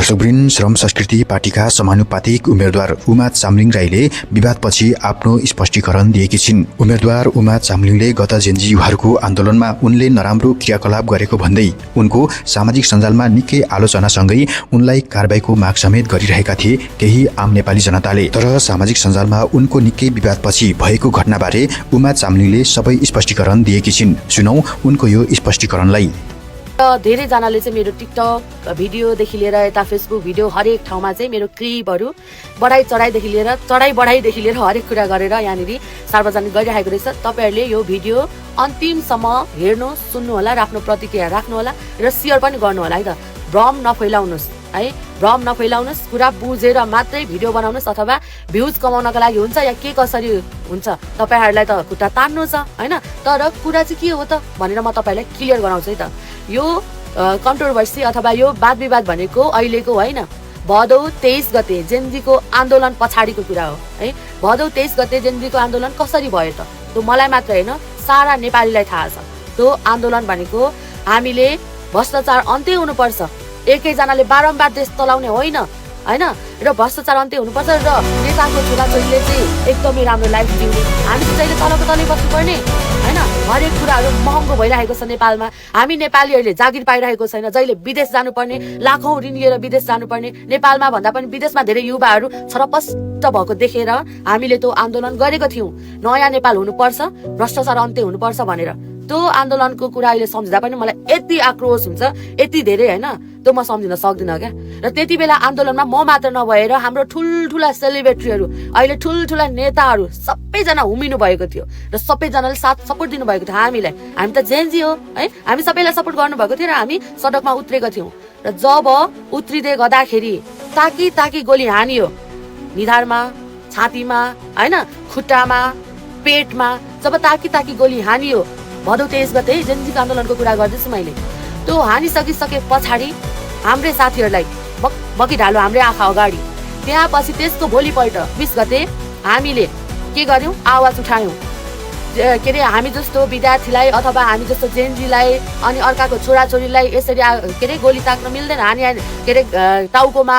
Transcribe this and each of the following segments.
दर्शकवृन्द, श्रम संस्कृति पार्टीका समानुपातिक उम्मेद्वार उमा चामलिङ राईले विवादपछि आफ्नो स्पष्टीकरण दिएकी छिन्। उम्मेद्वार उमा चामलिङले गत जेनजी युवाहरूको आन्दोलनमा उनले नराम्रो क्रियाकलाप गरेको भन्दै उनको सामाजिक सञ्जालमा निकै आलोचनासँगै उनलाई कारबाहीको माग समेत गरिरहेका थिए केही आम नेपाली जनताले। तर सामाजिक सञ्जालमा उनको निकै विवादपछि भएको घटनाबारे उमा चामलिङले सबै स्पष्टीकरण दिएकी छिन्। सुनौ उनको यो स्पष्टीकरणलाई। धेरै जनाले चाहिँ मेरो टिकटक भिडियोदेखि लिएर यता फेसबुक भिडियो हरेक ठाउँमा चाहिँ मेरो क्लिपहरू बढाइ चढाइदेखि लिएर चढाइ बढाइदेखि लिएर हरेक कुरा गरेर यहाँनिर सार्वजनिक गरिरहेको रहेछ। तपाईहरूले यो भिडियो अन्तिमसम्म हेर्नु, सुन्नु होला र आफ्नो प्रतिक्रिया राख्नु होला र सेयर पनि गर्नु होला है त। भ्रम नफैलाउनुहोस् है, भ्रम नफैलाउनुहोस्। कुरा बुझेर मात्रै भिडियो बनाउनुहोस् अथवा भ्युज कमाउनको लागि हुन्छ या के कसरी हुन्छ तपाईहरूलाई त खुट्टा तान्नु छ हैन। तर कुरा चाहिँ के हो त भनेर म तपाईलाई क्लियर गराउँछु है त। यो कन्ट्रोभर्सी अथवा यो वाद विवाद भनेको अहिलेको होइन, भदौ 23 गते जेनजीको आन्दोलन पछाडिको कुरा हो है। भदौ 23 गते जेनजीको आन्दोलन कसरी भयो त त्यो मलाई मात्र होइन सारा नेपालीलाई थाहा छ। त्यो आन्दोलन भनेको हामीले भ्रष्टाचार अन्त्य हुनुपर्छ, एकैजनाले बारम्बार देश चलाउने होइन हैन, र भ्रष्टाचार अन्त्य हुनुपर्छ र नेताको छोराछोरीले चाहिँ एकदमै राम्रो लाइफ जिउने, हामी चाहिँ जहिले तलको तलै बस्नुपर्ने हैन। हरेक कुराहरू महँगो भइरहेको छ नेपालमा। हामी नेपालीहरूले जागिर पाइरहेको छैन, जहिले विदेश जानुपर्ने, लाखौं ऋण लिएर विदेश जानुपर्ने, नेपालमा भन्दा पनि विदेशमा धेरै युवाहरू छरपष्ट भएको देखेर हामीले त्यो आन्दोलन गरेको थियौँ। नयाँ नेपाल हुनुपर्छ, भ्रष्टाचार अन्त्य हुनुपर्छ भनेर। त्यो आन्दोलनको कुरा अहिले सम्झिँदा पनि मलाई यति आक्रोश हुन्छ, यति धेरै होइन, त्यो म सम्झिन सक्दिनँ क्या। र त्यति बेला आन्दोलनमा म मात्र नभएर हाम्रो ठुल्ठुला सेलिब्रेटीहरू, अहिले ठुल्ठुला नेताहरू सबैजना उमिनु भएको थियो र सबैजनाले साथ सपोर्ट दिनुभएको थियो हामीलाई। हामी त जेनजी हो है, हामी सबैलाई सपोर्ट गर्नुभएको थियो र हामी सडकमा उत्रेको थियौँ। र जब उत्रिँदै गर्दाखेरि ताकी ताकी गोली हानियो निधारमा, छातीमा होइन, खुट्टामा, पेटमा, जब ताकी ताकी गोली हानियो भदौ 23 गते जेनजीको आन्दोलनको कुरा गर्दैछु मैले। त्यो हानिसकिसके पछाडि हाम्रै साथीहरूलाई बकी ढालो हाम्रै आँखा अगाडि। त्यहाँ पछि त्यसको भोलिपल्ट 20 गते हामीले के गर्यौँ, आवाज उठायौँ। के अरे हामी जस्तो विद्यार्थीलाई अथवा हामी जस्तो जेनजीलाई अनि अर्काको छोराछोरीलाई यसरी के अरे गोली ताक्न मिल्दैन, के अरे टाउकोमा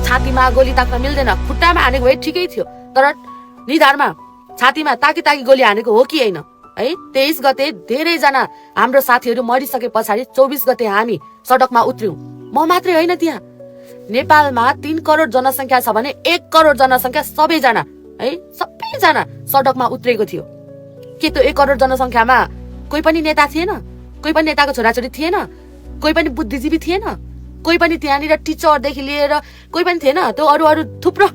छातीमा गोली ताक्न मिल्दैन। खुट्टामा हानेको भए ठिकै थियो, तर निधारमा छातीमा ताकी ताकी गोली हानेको हो कि होइन है। 23 गते धेरैजना हाम्रो साथीहरू मरिसके पछाडि 24 गते हामी सडकमा उत्र्यौँ। म मात्रै होइन, त्यहाँ नेपालमा 3 करोड जनसङ्ख्या छ भने 1 करोड जनसङ्ख्या सबैजना है, सबैजना सडकमा उत्रेको थियो। के त्यो 1 करोड जनसङ्ख्यामा कोही पनि नेता थिएन, कोही पनि नेताको छोराछोरी थिएन, कोही पनि बुद्धिजीवी थिएन, कोही पनि त्यहाँनिर टिचरदेखि लिएर कोही पनि थिएन। त्यो अरू थुप्रो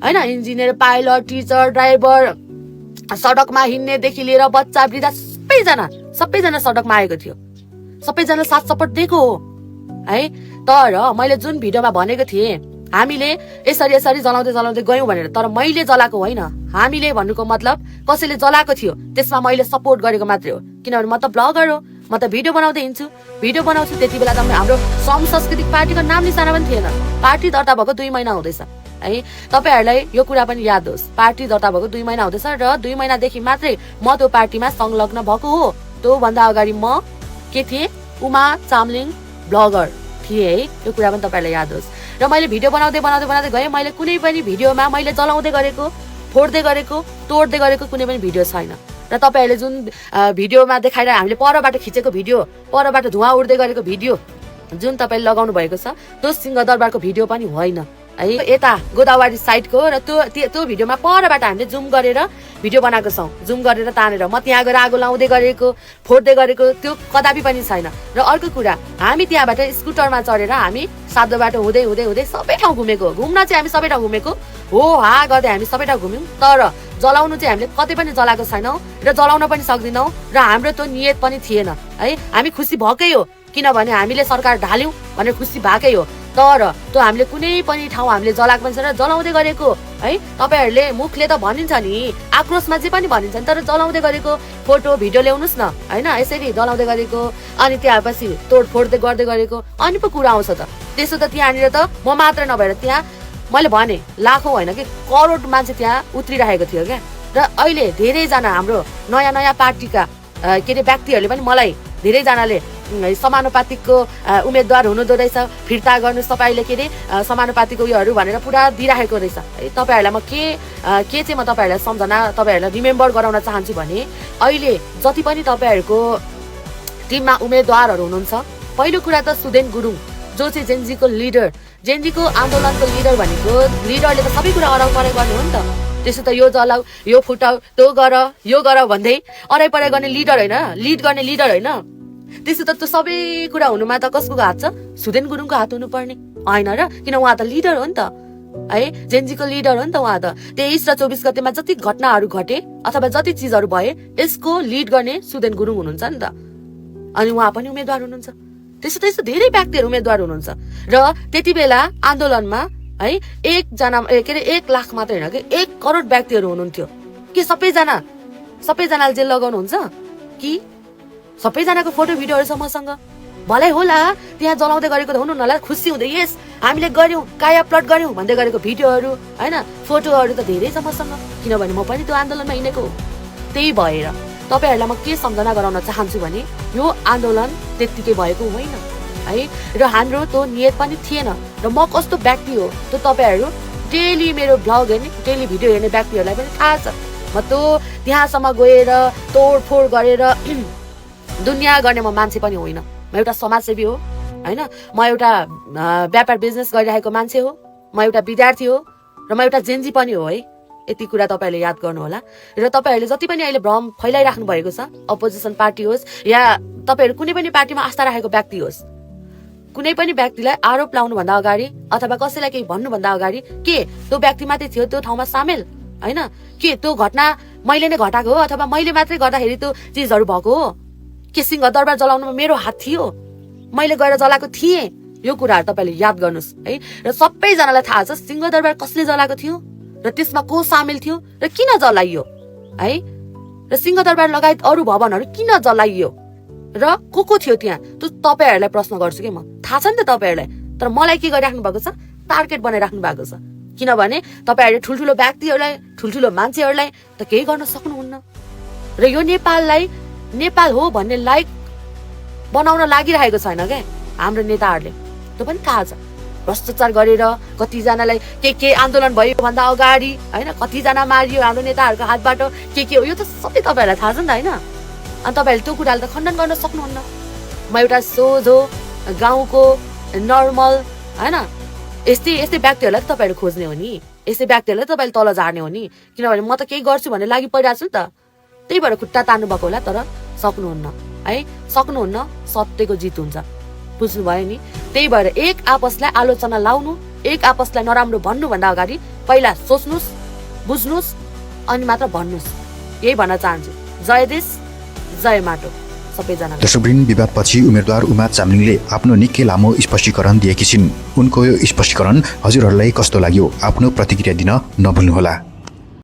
होइन, इन्जिनियर, पाइलट, टिचर, ड्राइभर, सडकमा हिँड्नेदेखि लिएर बच्चा वृद्ध सबैजना सडकमा आएको थियो। सबैजना साथ सपोर्ट दिएको हो है। तर मैले जुन भिडियोमा भनेको थिएँ हामीले यसरी जलाउँदै गयौँ भनेर, तर मैले जलाएको होइन। हामीले भन्नुको मतलब कसैले जलाएको थियो त्यसमा मैले सपोर्ट गरेको मात्रै हो, किनभने म त ब्लगर हो, म त भिडियो बनाउँदै हिँड्छु, भिडियो बनाउँछु। त्यति बेला त हाम्रो श्रम सांस्कृतिक पार्टीको नाम निशाना पनि थिएन। पार्टी दर्ता भएको 2 महिना हुँदैछ है। तपाईहरूलाई यो कुरा पनि याद होस्, पार्टी दर्ता भएको 2 महिना हुँदैछ र 2 महिनादेखि मात्रै म त्यो पार्टीमा संलग्न भएको हो। त्योभन्दा अगाडि म के थिएँ, उमा चामलिङ ब्लगर थिएँ है। यो कुरा पनि तपाईँलाई याद होस्। र मैले भिडियो बनाउँदै गएँ। मैले कुनै पनि भिडियोमा मैले जलाउँदै गरेको, फोड्दै गरेको, तोड्दै गरेको कुनै पनि भिडियो छैन। र तपाईँहरूले जुन भिडियोमा देखाएर हामीले परबाट खिचेको भिडियो, परबाट धुवा उड्दै गरेको भिडियो जुन तपाईँले लगाउनु भएको छ, त्यो सिंहदरबारको भिडियो पनि होइन है, यता गोदावरी साइडको। र त्यो भिडियोमा परबाट हामीले जुम गरेर भिडियो बनाएको छौँ, जुम गरेर तानेर। म त्यहाँ गएर आगो लाउँदै गरेको, फोड्दै गरेको त्यो कदापि पनि छैन। र अर्को कुरा, हामी त्यहाँबाट स्कुटरमा चढेर हामी सातो बाटो हुँदै सबै ठाउँ घुमेको। घुम्न चाहिँ हामी सबै ठाउँ घुमेको हो, गर्दै हामी सबै ठाउँ घुम्यौँ। तर जलाउनु चाहिँ हामीले कतै पनि जलाएको छैनौँ र जलाउन पनि सक्दैनौँ। र हाम्रो त्यो नियत पनि थिएन है। हामी खुसी भएकै हो, किनभने हामीले सरकार ढाल्यौँ भनेर खुसी भएकै हो। तर त्यो हामीले कुनै पनि ठाउँ हामीले जलाएको पनि छैन, जलाउँदै गरेको है। तपाईँहरूले मुखले त भनिन्छ नि, आक्रोशमा जे पनि भनिन्छ नि, तर जलाउँदै गरेको फोटो भिडियो ल्याउनुहोस् न होइन। यसरी जलाउँदै गरेको अनि त्यहाँपछि तोडफोड गर्दै गरेको अनि पो कुरा आउँछ त। त्यसो त त्यहाँनिर त म मात्र नभएर त्यहाँ मैले भने लाखौँ होइन कि करोड मान्छे त्यहाँ उत्रिरहेको थियो क्या। र अहिले धेरैजना हाम्रो नयाँ पार्टीका के अरे व्यक्तिहरूले पनि मलाई धेरैजनाले समानुपातिकको उम्मेदवार हुनुहुँदो रहेछ, फिर्ता गर्नुहोस् तपाईँले के अरे समानुपातिकको उयोहरू भनेर पुरा दिइराखेको रहेछ है। तपाईँहरूलाई म के चाहिँ म तपाईँहरूलाई सम्झना तपाईँहरूलाई रिमेम्बर गराउन चाहन्छु भने अहिले जति पनि तपाईँहरूको टिममा उम्मेदवारहरू हुनुहुन्छ, पहिलो कुरा त सुदेन गुरुङ जो चाहिँ जेनजीको लिडर, जेनजीको आन्दोलनको लिडर भनेको लिडरले त सबै कुरा अराउपराउ गर्ने हो नि त। त्यसो त यो जलाऊ, यो फुटाऊ, त्यो गर, यो गर भन्दै अराइपराइ गर्ने लिडर होइन, लिड गर्ने लिडर होइन। त्यसो त त्यो सबै कुरा हुनुमा त कसको हात छ? सुदेन गुरुङको हात हुनुपर्ने होइन र? किन उहाँ त लिडर हो नि त है, जेनजीको लिडर हो नि त उहाँ त। 23 र 24 गतेमा जति घटनाहरू घटे अथवा जति चिजहरू भए यसको लिड गर्ने सुदेन गुरुङ हुनुहुन्छ नि त। अनि उहाँ पनि उम्मेदवार हुनुहुन्छ। त्यस्तो धेरै व्यक्तिहरू उम्मेदवार हुनुहुन्छ र त्यति बेला आन्दोलनमा है 1 लाख मात्रै होइन कि 1 करोड व्यक्तिहरू हुनुहुन्थ्यो। के सबैजनाले जेल लगाउनुहुन्छ कि? सबैजनाको फोटो भिडियोहरू छ मसँग। भलै होला त्यहाँ जलाउँदै गरेको त हुनु होला, खुसी हुँदै यस हामीले गर्यौँ, काया प्लट गर्यौँ भन्दै गरेको भिडियोहरू होइन, फोटोहरू त धेरै छ मसँग, किनभने म पनि त्यो आन्दोलनमा हिँडेको हो। त्यही भएर तपाईँहरूलाई म के सम्झना गराउन चाहन्छु भने यो आन्दोलन त्यत्तिकै भएको होइन है, र हाम्रो त्यो नियत पनि थिएन। र म कस्तो व्यक्ति हो त्यो तपाईँहरू डेली मेरो भ्लग हेर्ने, डेली भिडियो हेर्ने व्यक्तिहरूलाई पनि थाहा छ। म त्यो त्यहाँसम्म गएर तोडफोड गरेर दुनियाँ गर्ने म मान्छे पनि होइन। म एउटा समाजसेवी हो होइन, म एउटा व्यापार बिजनेस गरिरहेको मान्छे हो, म एउटा विद्यार्थी हो र म एउटा जेन्जी पनि हो है। यति कुरा तपाईँहरूले याद गर्नु होला। र तपाईँहरूले जति पनि अहिले भ्रम फैलाइराख्नु भएको छ, अपोजिसन पार्टी होस् या तपाईँहरू कुनै पनि पार्टीमा आस्था राखेको व्यक्ति होस्, कुनै पनि व्यक्तिलाई आरोप लाउनुभन्दा अगाडि अथवा कसैलाई केही भन्नुभन्दा अगाडि के त्यो व्यक्ति मात्रै थियो त्यो ठाउँमा सामेल होइन, के त्यो घटना मैले नै घटाएको हो अथवा मैले मात्रै गर्दाखेरि त्यो चिजहरू भएको हो, के सिंह दरबार जलाउनुमा मेरो हात थियो, मैले गएर जलाएको थिएँ, यो कुराहरू तपाईँले याद गर्नुहोस् है। र सबैजनालाई थाहा छ सिंह दरबार कसले जलाएको थियो र त्यसमा को सामेल थियो र किन जलाइयो है, र सिंह दरबार लगायत अरू भवनहरू किन जलाइयो र को थियो त्यहाँ, त्यो तपाईँहरूलाई प्रश्न गर्छु कि म। थाहा छ नि त तपाईँहरूलाई, तर मलाई के गरिराख्नु भएको छ, टार्गेट बनाइराख्नु भएको छ। किनभने तपाईँहरूले ठुल्ठुलो व्यक्तिहरूलाई, ठुल्ठुलो मान्छेहरूलाई त केही गर्न सक्नुहुन्न र यो नेपाललाई नेपाल हो भन्ने लायक बनाउन लागिरहेको छैन क्या हाम्रो नेताहरूले। त्यो पनि थाहा छ, भ्रष्टाचार गरेर कतिजनालाई के आन्दोलन भयो भन्दा अगाडि होइन कतिजना मारियो हाम्रो नेताहरूको हातबाट, के हो यो त सबै तपाईँहरूलाई थाहा छ नि त होइन। अनि तपाईँहरूले त्यो कुरालाई त खण्डन गर्न सक्नुहुन्न। म एउटा सोझो गाउँको नर्मल होइन यस्तै व्यक्तिहरूलाई त तपाईँहरू खोज्ने हो नि, यस्तै व्यक्तिहरूलाई तपाईँले तल झार्ने हो नि, किनभने म त केही गर्छु भन्ने लागि परिरहेको छु नि त। त्यही भएर खुट्टा तान्नु भएको होला, तर सक्नुहुन्न है, सक्नुहुन्न। सत्यको जित हुन्छ, बुझ्नुभयो नि। त्यही भएर एक आपसलाई आलोचना लाउनु, एक आपसलाई नराम्रो भन्नुभन्दा अगाडि पहिला सोच्नुहोस्, बुझ्नुहोस् अनि मात्र भन्नुहोस्। यही भन्न चाहन्छु। जय देश जय माटो सबैजना। दर्शकवृन्द, विवादपछि उम्मेदवार उमा चामलिङले आफ्नो निकै लामो स्पष्टीकरण दिएकी छिन्। उनको यो स्पष्टीकरण हजुरहरूलाई कस्तो लाग्यो आफ्नो प्रतिक्रिया दिन नभुल्नुहोला।